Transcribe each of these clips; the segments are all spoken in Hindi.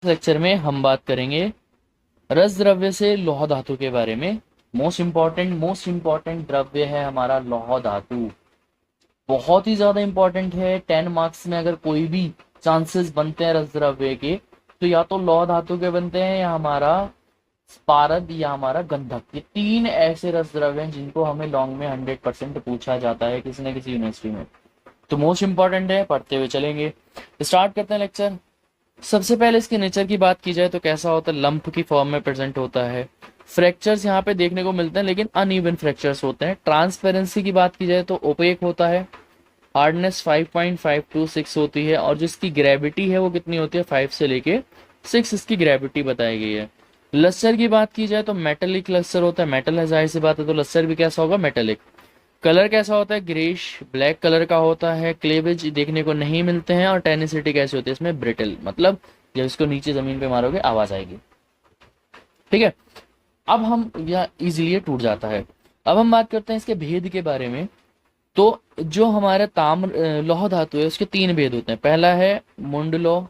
लेक्चर में हम बात करेंगे रस द्रव्य से लौह धातु के बारे में। मोस्ट इंपॉर्टेंट द्रव्य है हमारा लौह धातु। बहुत ही ज्यादा इंपॉर्टेंट है। 10 मार्क्स में अगर कोई भी चांसेस बनते हैं रस द्रव्य के, तो या तो लौह धातु के बनते हैं, या हमारा पारद, या हमारा गंधक। ये तीन ऐसे रस द्रव्य हैं जिनको हमें लॉन्ग में 100% पूछा जाता है किसी न किसी यूनिवर्सिटी में। तो मोस्ट इंपॉर्टेंट है, पढ़ते हुए चलेंगे। स्टार्ट करते हैं लेक्चर। सबसे पहले इसके नेचर की बात की जाए तो कैसा होता है, लंप की फॉर्म में प्रेजेंट होता है। फ्रैक्चर्स यहाँ पे देखने को मिलते हैं, लेकिन अनइवन फ्रैक्चर्स होते हैं। ट्रांसपेरेंसी की बात की जाए तो ओपेक होता है। हार्डनेस 5.526 होती है, और जिसकी ग्रेविटी है वो कितनी होती है, 5 से लेके 6 इसकी ग्रेविटी बताई गई है। लस्टर की बात की जाए तो मेटेलिक लस्टर होता है। मेटल है, जाहिर सी बात है, तो लस्टर भी कैसा होगा, मेटेलिक। कलर कैसा होता है, ग्रेश ब्लैक कलर का होता है। क्लेवेज देखने को नहीं मिलते हैं, और टेनिसिटी कैसी होती है इसमें, ब्रिटल, मतलब जब इसको नीचे जमीन पे मारोगे आवाज आएगी। ठीक है, अब हम यह इजीली टूट जाता है। अब हम बात करते हैं इसके भेद के बारे में। तो जो हमारे ताम्र लौह धातु है उसके 3 भेद होते हैं। पहला है मुंड लौह,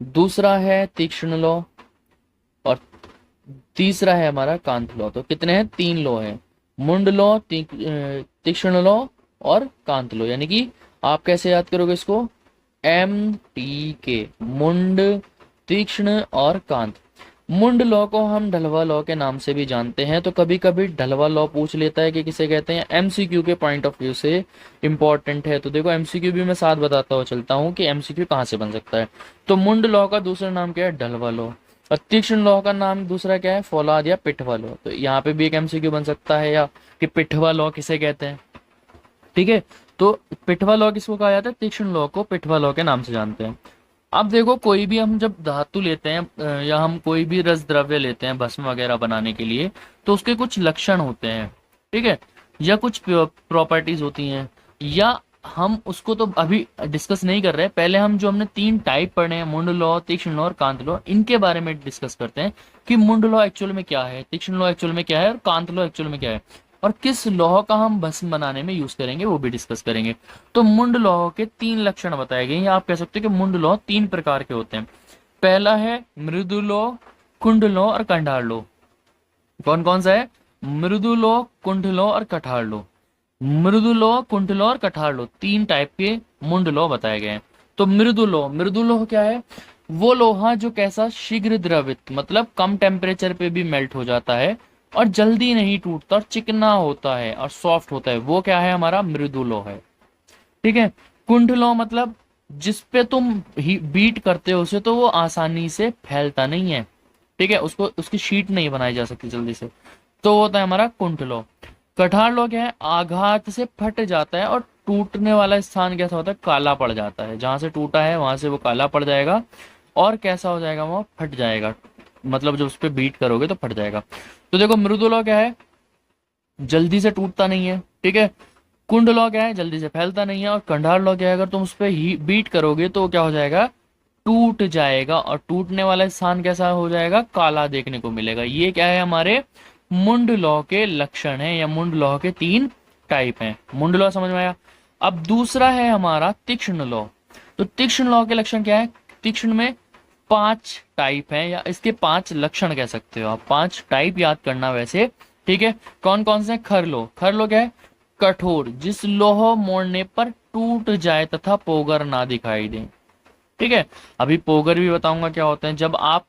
दूसरा है तीक्ष्ण लौह, और तीसरा है हमारा कांत लौह। तो कितने हैं, 3 लौह हैं, मुंड लौह, तीक्ष्ण लौह और कांत लौह। यानी कि आप कैसे याद करोगे इसको, MTK, मुंड, तीक्ष्ण और कांत। मुंड लॉ को हम ढलवा लॉ के नाम से भी जानते हैं। तो कभी कभी ढलवा लॉ पूछ लेता है कि किसे कहते हैं, MCQ के पॉइंट ऑफ व्यू से इंपॉर्टेंट है। तो देखो MCQ भी मैं साथ बताता हुआ चलता हूँ कि MCQ कहाँ से बन सकता है। तो मुंड लॉ का दूसरा नाम क्या है, ढलवा लॉ। और तीक्ष्ण लॉ का नाम दूसरा क्या है, फौलाद या पिठवा लॉ। तो यहाँ पे भी एक MCQ बन सकता है, या कि पिठवा लॉ किसे कहते हैं। ठीक है, तो पिठवा लॉ किसको कहा जाता है, तीक्ष्ण लॉ को पिठवा लॉ के नाम से जानते हैं। अब देखो कोई भी हम जब धातु लेते हैं, या हम कोई भी रस द्रव्य लेते हैं भस्म वगैरह बनाने के लिए, तो उसके कुछ लक्षण होते हैं। ठीक है, या कुछ प्रॉपर्टीज होती हैं, या हम उसको तो अभी डिस्कस नहीं कर रहे। पहले हम जो हमने 3 टाइप पढ़े हैं, मुंड लॉ, तीक्ष्ण लॉ और कांत लॉ, इनके बारे में डिस्कस करते हैं कि मुंड लॉ एक्चुअल में क्या है, तीक्ष्ण लॉ एक्चुअल में क्या है, और कांत लॉ एक्चुअल में क्या है, और किस लौह का हम भस्म बनाने में यूज करेंगे वो भी डिस्कस करेंगे। तो मुंड लौह के 3 लक्षण बताए गए, या आप कह सकते हो कि मुंड लौह 3 प्रकार के होते हैं। पहला है मृदु लौह, कुंड लौह और कंडार लौह। कौन कौन सा है, मृदु लौह, कुंड लौह और कठार लौह। मृदु लौह, कुंड लौह और कठार लौह, 3 टाइप के मुंड लौह बताए गए हैं। तो मृदु लौह, मृदु लौह क्या है, वो लोहा जो कैसा, शीघ्र द्रवित, मतलब कम टेम्परेचर पे भी मेल्ट हो जाता है, और जल्दी नहीं टूटता, और चिकना होता है और सॉफ्ट होता है, वो क्या है, हमारा मृदु लौह है। ठीक है, कुंड लौह मतलब जिस पे तुम बीट करते हो उसे, तो वो आसानी से फैलता नहीं है। ठीक है, उसको उसकी शीट नहीं बनाई जा सकती जल्दी से, तो वो होता है हमारा कुंड लौह। कठार लौह क्या है, आघात से फट जाता है, और टूटने वाला स्थान कैसा होता है, काला पड़ जाता है। जहां से टूटा है वहां से वो काला पड़ जाएगा, और कैसा हो जाएगा, वो फट जाएगा, मतलब जब उस पर बीट करोगे तो फट जाएगा। तो देखो मृदु लौह क्या है, जल्दी से टूटता नहीं है। ठीक है, कुंड लौह क्या है, जल्दी से फैलता नहीं है। और कंधार लौह क्या है, अगर तुम उस पर ही बीट करोगे तो क्या हो जाएगा, टूट जाएगा, और टूटने वाला स्थान कैसा हो जाएगा, काला देखने को मिलेगा। ये क्या है, हमारे मुंड लौह के लक्षण है, या मुंड लौह के 3 टाइप हैं। मुंड लौह समझ में आया। अब दूसरा है हमारा तीक्ष्ण लौह। तो तीक्ष्ण लौह के लक्षण क्या है, तीक्ष्ण में 5 टाइप हैं, या इसके 5 लक्षण कह सकते हो आप। 5 टाइप याद करना वैसे। ठीक है, कौन कौन से हैं, खर लौह। खर लौह क्या है, कठोर, जिस लोह मोड़ने पर टूट जाए तथा पोगर ना दिखाई दे। ठीक है, अभी पोगर भी बताऊंगा क्या होते हैं। जब आप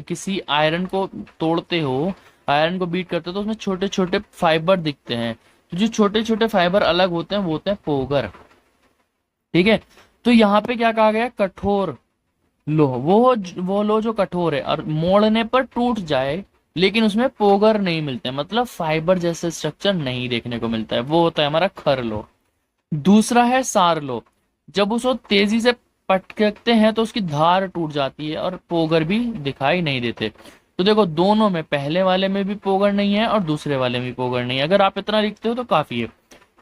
किसी आयरन को तोड़ते हो, आयरन को बीट करते हो, तो उसमें छोटे छोटे फाइबर दिखते हैं। तो जो छोटे छोटे फाइबर अलग होते हैं वो होते हैं पोगर। ठीक है, तो यहाँ पे क्या कहा गया, कठोर लोह, वो लोह जो कठोर है और मोड़ने पर टूट जाए, लेकिन उसमें पोगर नहीं मिलते, मतलब फाइबर जैसे स्ट्रक्चर नहीं देखने को मिलता है, वो होता है हमारा खर लोह। दूसरा है सार लोह। जब उसको तेजी से पटकते हैं तो उसकी धार टूट जाती है, और पोगर भी दिखाई नहीं देते। तो देखो दोनों में, पहले वाले में भी पोगर नहीं है और दूसरे वाले में भी पोगर नहीं है। अगर आप इतना लिखते हो तो काफी है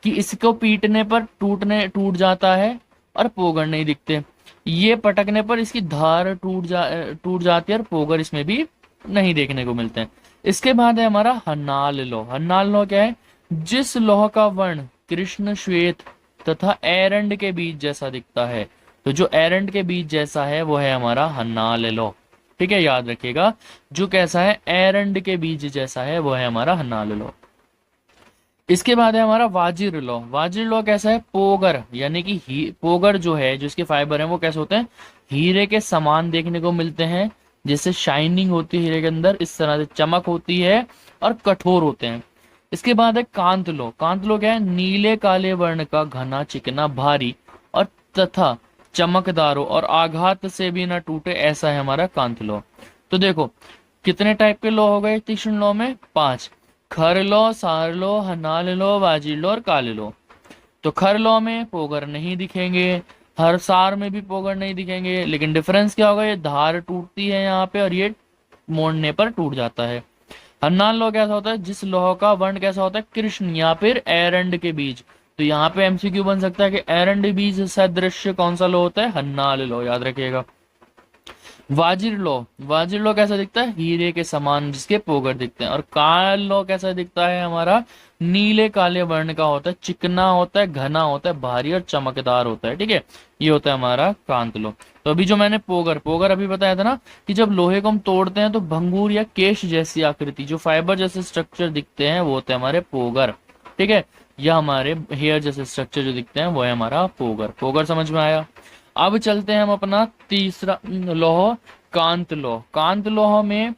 कि इसको पीटने पर टूट जाता है और पोगर नहीं दिखते, ये पटकने पर इसकी धार टूट जाती है, और पोगर इसमें भी नहीं देखने को मिलते हैं। इसके बाद है हमारा हन्नाल लौह। हन्नाल लौह क्या है, जिस लौह का वर्ण कृष्ण श्वेत तथा एरंड के बीज जैसा दिखता है। तो जो एरंड के बीज जैसा है वो है हमारा हन्नाल लौह। ठीक है, याद रखिएगा। जो कैसा है, एरंड के बीज जैसा है, वो है हमारा हन्नाल लौह। इसके बाद है हमारा वाजिर लौह। वाजिर लौह कैसा है, पोगर, यानी कि पोगर जो है, जो इसके फाइबर है वो कैसे होते हैं, हीरे के समान देखने को मिलते हैं, जैसे शाइनिंग होती है हीरे के अंदर, इस तरह से चमक होती है और कठोर होते हैं। इसके बाद है कांत लौह। कांत लौह क्या है, नीले काले वर्ण का, घना चिकना भारी और तथा चमकदार हो और आघात से भी ना टूटे, ऐसा है हमारा कांत लौह। तो देखो कितने टाइप के लौह हो गए तीक्ष्ण लौह में, 5। खर लौह, सार लौह, हनाल लौह, वाजिर लौह और काले लौह। तो खर लौह में पोगर नहीं दिखेंगे, हर सार में भी पोगर नहीं दिखेंगे, लेकिन डिफरेंस क्या होगा, ये धार टूटती है यहाँ पे और ये मोड़ने पर टूट जाता है। हन्नाल लौह कैसा होता है, जिस लौह का वर्ण कैसा होता है, कृष्ण या फिर एरंड के बीज। तो यहाँ पे एमसीक्यू बन सकता है कि एरंड बीज सदृश्य कौन सा लौह होता है, हन्नाल लौह, याद रखिएगा। वाजिर लौह, वाजिर लौह कैसा दिखता है, हीरे के समान जिसके पोगर दिखते हैं। और काल लौह कैसा दिखता है हमारा, नीले काले वर्ण का होता है, चिकना होता है, घना होता है, भारी और चमकदार होता है। ठीक है, ये होता है हमारा कांत लौह। तो अभी जो मैंने पोगर पोगर अभी बताया था ना, कि जब लोहे को हम तोड़ते हैं तो भंगूर या केश जैसी आकृति, जो फाइबर जैसे स्ट्रक्चर दिखते हैं, वो होते हैं हमारे पोगर। ठीक है, या हमारे हेयर जैसे स्ट्रक्चर जो दिखते हैं, वो है हमारा पोगर। पोगर समझ में आया। अब चलते हैं हम अपना तीसरा लौह, कांत लौह। कांत लौह में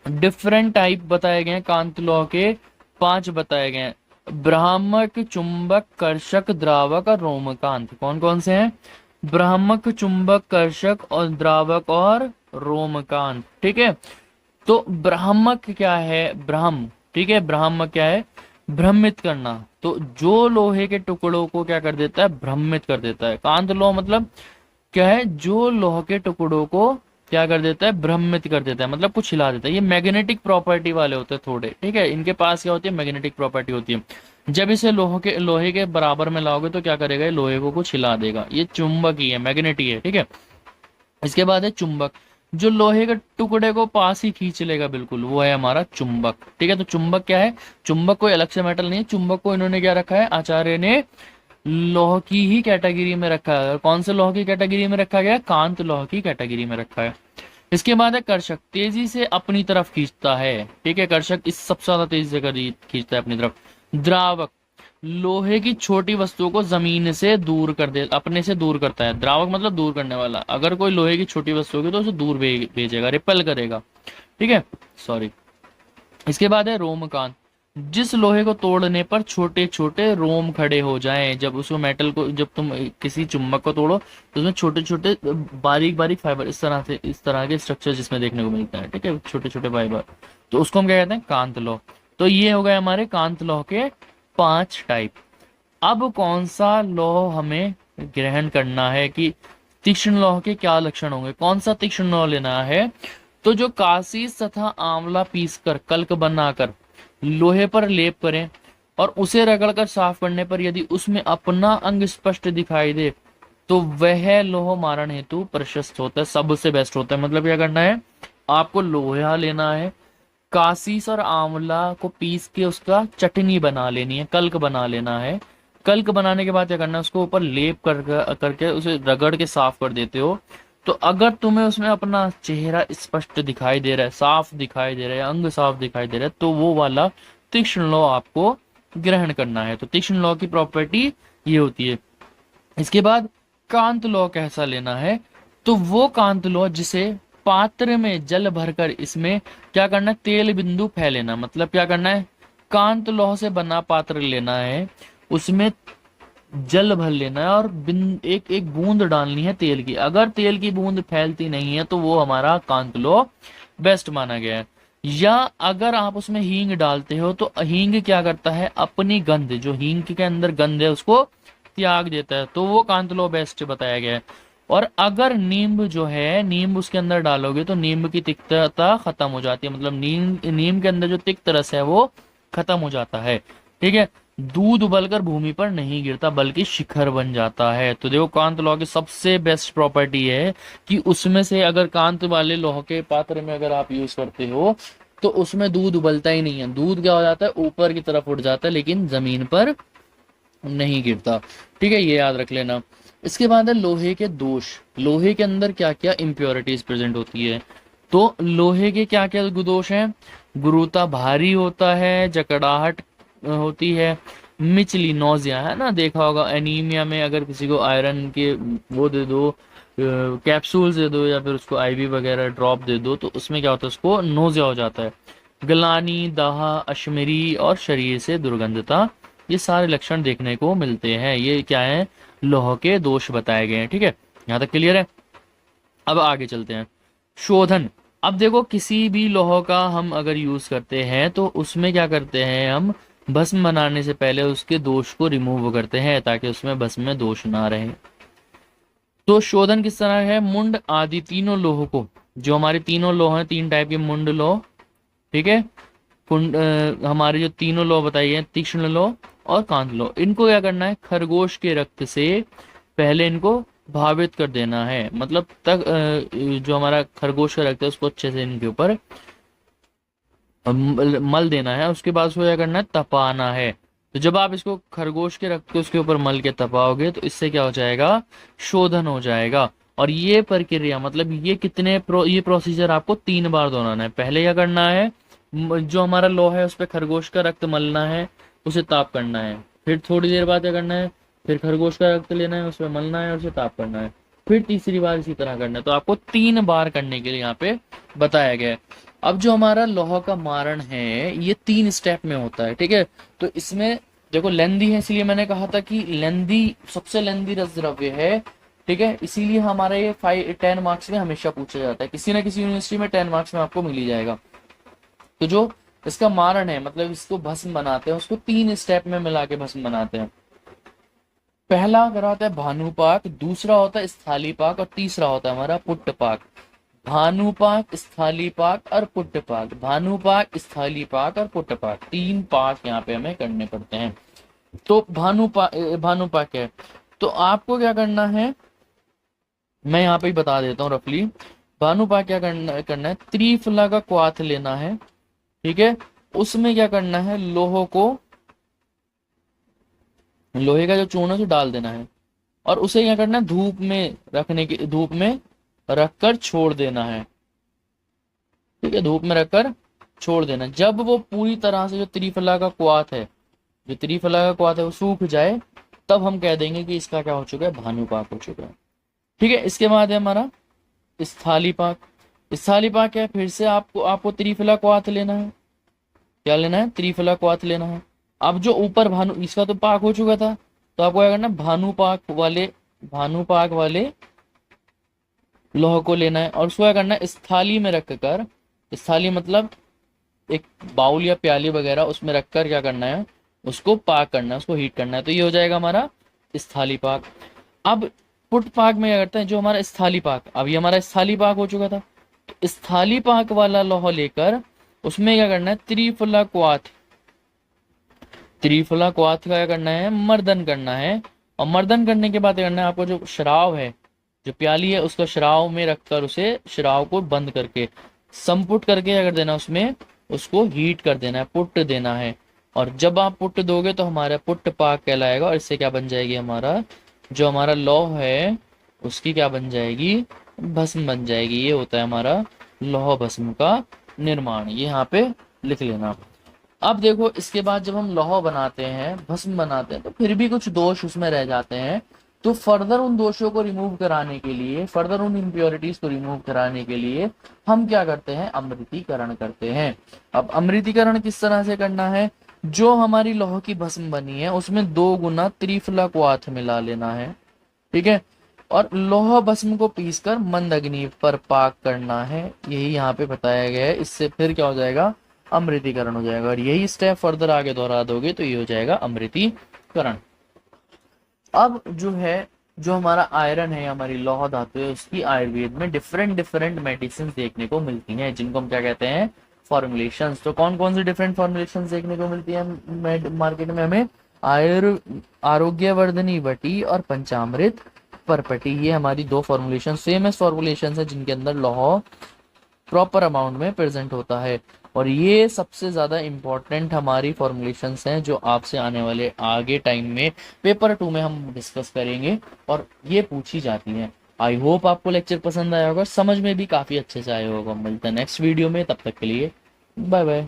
डिफरेंट टाइप बताए गए हैं, कांत लौह के 5 बताए गए हैं, भ्रामक, चुंबक, कर्षक, द्रावक और रोमकांत। कौन कौन से हैं, भ्रामक, चुंबक, कर्षक और द्रावक और रोमकांत। ठीक है, तो भ्रामक क्या है, भ्रम, ठीक है, भ्रामक क्या है, भ्रमित करना। तो जो लोहे के टुकड़ों को क्या कर देता है, भ्रमित कर देता है। कांत लौह मतलब क्या है, जो लोह के टुकड़ों को क्या कर देता है, भ्रमित कर देता है, मतलब कुछ हिला देता है। ये मैग्नेटिक प्रॉपर्टी वाले होते हैं थोड़े, ठीक है, इनके पास क्या होती है, मैग्नेटिक प्रॉपर्टी होती है। जब इसे लोहे के बराबर में लाओगे तो क्या करेगा, ये लोहे को कुछ हिला देगा। ये चुंबक ही है, मैग्नेट ही है। ठीक है, इसके बाद है चुंबक, जो लोहे के टुकड़े को पास ही खींच लेगा बिल्कुल, वो है हमारा चुंबक। ठीक है, तो चुंबक क्या है, चुंबक कोई अलग से मेटल नहीं है, चुंबक को इन्होंने क्या रखा है, आचार्य ने लौह की ही कैटेगरी में रखा है। और कौन से लौह की कैटेगरी में रखा गया, कांत लौह की कैटेगरी में रखा है। इसके बाद है कर्षक, तेजी से अपनी तरफ खींचता है। ठीक है, कर्षक इस सबसे ज्यादा तेजी से खींचता है अपनी तरफ। द्रावक, लोहे की छोटी वस्तुओं को जमीन से दूर कर दे, अपने से दूर करता है। द्रावक मतलब दूर करने वाला, अगर कोई लोहे की छोटी वस्तु होगी तो उसे दूर भेजेगा, रिपेल करेगा। ठीक है, सॉरी। इसके बाद है रोमकांत, जिस लोहे को तोड़ने पर छोटे छोटे रोम खड़े हो जाएं। जब उसको मेटल को, जब तुम किसी चुंबक को तोड़ो तो उसमें छोटे छोटे बारीक बारीक फाइबर, इस तरह से, इस तरह के स्ट्रक्चर जिसमें देखने को मिलता है। ठीक है, छोटे छोटे फाइबर, तो उसको हम क्या कहते हैं, कांत लौह। तो ये हो गए हमारे कांत लौह के 5 टाइप। अब कौन सा लौह हमें ग्रहण करना है, कि तीक्ष्ण लौह के क्या लक्षण होंगे, कौन सा तीक्ष्ण लौह लेना है। तो जो कासीस तथा आंवला पीसकर कल्क बनाकर लोहे पर लेप करें और उसे रगड़कर साफ करने पर यदि उसमें अपना अंग स्पष्ट दिखाई दे, तो वह लोह मारण हेतु प्रशस्त होता है, सबसे बेस्ट होता है। मतलब क्या करना है, आपको लोहा लेना है, कासीस और आंवला को पीस के उसका चटनी बना लेनी है, कल्क बना लेना है। कल्क बनाने के बाद क्या करना है, उसको ऊपर लेप करके उसे रगड़ के साफ कर देते हो। तो अगर तुम्हें उसमें अपना चेहरा स्पष्ट दिखाई दे रहा है, साफ दिखाई दे रहा है, अंग साफ दिखाई दे रहा है, तो वो वाला तीक्ष्ण लौह आपको ग्रहण करना है। तो तीक्ष्ण लौह की प्रॉपर्टी ये होती है। इसके बाद कांत लौह कैसा लेना है, तो वो कांत लौह जिसे पात्र में जल भरकर इसमें क्या करना है, तेल बिंदु फैलेना। मतलब क्या करना है, कांत लौह से बना पात्र लेना है, उसमें जल भर लेना है और एक एक बूंद डालनी है तेल की। अगर तेल की बूंद फैलती नहीं है तो वो हमारा कांत लौह बेस्ट माना गया है। या अगर आप उसमें हींग डालते हो तो हींग क्या करता है, अपनी गंध, जो हींग के अंदर गंध है उसको त्याग देता है, तो वो कांत लौह बेस्ट बताया गया है। और अगर नींब जो है, नींब उसके अंदर डालोगे तो नींब की तिक्तता खत्म हो जाती है, मतलब नीम के अंदर जो तिक्त रस है वो खत्म हो जाता है। ठीक है, दूध उबलकर भूमि पर नहीं गिरता बल्कि शिखर बन जाता है। तो देखो कांत लौह की सबसे बेस्ट प्रॉपर्टी है कि उसमें से अगर कांत वाले लोह के पात्र में अगर आप यूज करते हो तो उसमें दूध उबलता ही नहीं है, दूध क्या हो जाता है, ऊपर की तरफ उठ जाता है, लेकिन जमीन पर नहीं गिरता। ठीक है, ये याद रख लेना। इसके बाद है लोहे के दोष। लोहे के अंदर क्या क्या इम्प्योरिटीज प्रेजेंट होती है। तो लोहे के क्या क्या दोष हैं। गुरुता भारी होता है, जकड़ाहट होती है, मिचली नौजिया है ना, देखा होगा एनीमिया में अगर किसी को आयरन के वो दे दो, कैप्सूल्स दे दो या फिर उसको आईवी वगैरह ड्रॉप दे दो तो उसमें क्या होता है, उसको नोजिया हो जाता है। गलानी, दाहा, अश्मरी और शरीर से दुर्गंधता, ये सारे लक्षण देखने को मिलते हैं। ये क्या है, लौह के दोष बताए गए हैं। ठीक है, यहाँ तक क्लियर है। अब आगे चलते हैं। शोधन। अब देखो किसी भी लौह का हम अगर यूज करते हैं तो उसमें क्या करते हैं, हम भस्म बनाने से पहले उसके दोष को रिमूव करते हैं ताकि उसमें भस्म में दोष ना रहे। तो शोधन किस तरह है, मुंड आदि तीनों लोह को, जो हमारे तीनों लोह हैं, तीन टाइप के मुंड लोह, ठीक है, हमारे जो तीनों लौ बताई हैं, तीक्ष्ण लौ और कांत लौ, इनको क्या करना है, खरगोश के रक्त से पहले इनको भावित कर देना है। मतलब तक जो हमारा खरगोश का रक्त है उसको अच्छे से इनके ऊपर मल देना है। उसके बाद उसको क्या करना है, तपाना है। तो जब आप इसको खरगोश के रक्त को उसके ऊपर मल के तपाओगे तो इससे क्या हो जाएगा, शोधन हो जाएगा। और ये प्रक्रिया मतलब ये ये प्रोसीजर आपको 3 बार दोहराना है। पहले क्या करना है, जो हमारा लोहा है उस पर खरगोश का रक्त मलना है, उसे ताप करना है। फिर थोड़ी देर बाद क्या करना है, फिर खरगोश का रक्त लेना है, उसमें मलना है और उसे ताप करना है। फिर तीसरी बार इसी तरह करना है। तो आपको 3 बार करने के लिए यहाँ पे बताया गया है। अब जो हमारा लोहा का मारण है ये 3 स्टेप में होता है। ठीक है, तो इसमें देखो लेंदी है, इसलिए मैंने कहा था कि लेंदी सबसे लेंदी रस द्रव्य है। ठीक है, इसीलिए हमारे ये 10 मार्क्स में हमेशा पूछा जाता है, किसी ना किसी यूनिवर्सिटी में 10 मार्क्स में आपको मिल ही जाएगा। तो जो इसका मारण है मतलब इसको भस्म बनाते हैं, उसको 3 स्टेप में मिला के भस्म बनाते हैं। पहला करा होता है भानुपाक, दूसरा होता है स्थालीपाक और तीसरा होता है हमारा पुट्टपाक। भानुपाक, स्थालीपाक और पुट्टपाक, भानुपाक, स्थालीपाक और पुट्टपाक, 3 पाक यहाँ पे हमें करने पड़ते हैं। तो भानुपाक है, तो आपको क्या करना है, मैं यहाँ पे ही बता देता हूँ रफली। भानुपाक क्या करना है, त्रिफला का क्वाथ लेना है। ठीक है, उसमें क्या करना है, लोहे का जो चूर्ण है उसे डाल देना है और उसे क्या करना है, धूप में रखकर छोड़ देना है। ठीक है, धूप में रखकर छोड़ देना। जब वो पूरी तरह से जो त्रिफला का क्वाथ है वो सूख जाए तब हम कह देंगे कि इसका क्या हो चुका है, भानुपाक हो चुका है। ठीक है, इसके बाद है हमारा स्थालीपाक। स्थालीपाक है, फिर से आपको त्रिफला क्वाथ लेना है। क्या लेना है, त्रिफला क्वाथ लेना है। अब जो ऊपर इसका तो पाक हो चुका था, तो आपको क्या करना है, भानुपाक वाले लोह को लेना है और उसको क्या करना है, स्थाली में रखकर, स्थाली मतलब एक बाउल या प्याली वगैरह, उसमें रखकर क्या करना है, उसको पाक करना है, उसको हीट करना है। तो ये हो जाएगा हमारा स्थाली पाक। अब पुट पाक में क्या करते हैं, जो हमारा स्थाली पाक, अब ये हमारा स्थाली पाक हो चुका था, तो स्थाली पाक वाला लोहा लेकर उसमें क्या करना है, त्रिफला क्वाथ का क्या करना है, मर्दन करना है। और मर्दन करने के बाद क्या करना है, आपको जो शराब है, जो प्याली है, उसका शराब में रखकर उसे शराब को बंद करके संपुट करके क्या कर देना, उसमें उसको हीट कर देना है, पुट देना है। और जब आप पुट दोगे तो हमारा पुट पाक कहलाएगा और इससे क्या बन जाएगी, जो हमारा लौह है उसकी क्या बन जाएगी, भस्म बन जाएगी। ये होता है हमारा लौह भस्म का निर्माण, ये यहाँ पे लिख लेना। अब देखो इसके बाद जब हम लौह बनाते हैं, भस्म बनाते हैं, तो फिर भी कुछ दोष उसमें रह जाते हैं। तो फर्दर उन दोषों को रिमूव कराने के लिए, फर्दर उन इम्प्योरिटीज को रिमूव कराने के लिए हम क्या करते हैं, अमृतीकरण करते हैं। अब अमृतीकरण किस तरह से करना है, जो हमारी लौह की भस्म बनी है उसमें 2 गुना त्रिफला क्वाथ मिला लेना है। ठीक है, और लौह भस्म को पीसकर मंद अग्नि पर पाक करना है। यही यहाँ पे बताया गया है। इससे फिर क्या हो जाएगा, अमृतीकरण हो जाएगा। और यही स्टेप फर्दर आगे दोहरा दोगे तो ये हो जाएगा अमृतीकरण। अब जो हमारा आयरन है, हमारी लौह धातु है, उसकी आयुर्वेद में डिफरेंट मेडिसिन देखने को मिलती हैं, जिनको हम क्या कहते हैं, फॉर्मुलेशंस। तो कौन कौन सी डिफरेंट फॉर्मुलेशंस देखने को मिलती है मार्केट में हमें, आरोग्यवर्धनी वटी और पंचामृत परपटी। ये हमारी 2 फॉर्मुलेशन, फेमस फॉर्मुलेशन है जिनके अंदर लौह प्रॉपर अमाउंट में प्रेजेंट होता है। और ये सबसे ज़्यादा इम्पॉर्टेंट हमारी फॉर्मुलेशंस हैं जो आपसे आने वाले आगे टाइम में पेपर 2 में हम डिस्कस करेंगे और ये पूछी जाती हैं। आई होप आपको लेक्चर पसंद आया होगा, समझ में भी काफ़ी अच्छे से आया होगा। मिलते हैं नेक्स्ट वीडियो में, तब तक के लिए बाय बाय।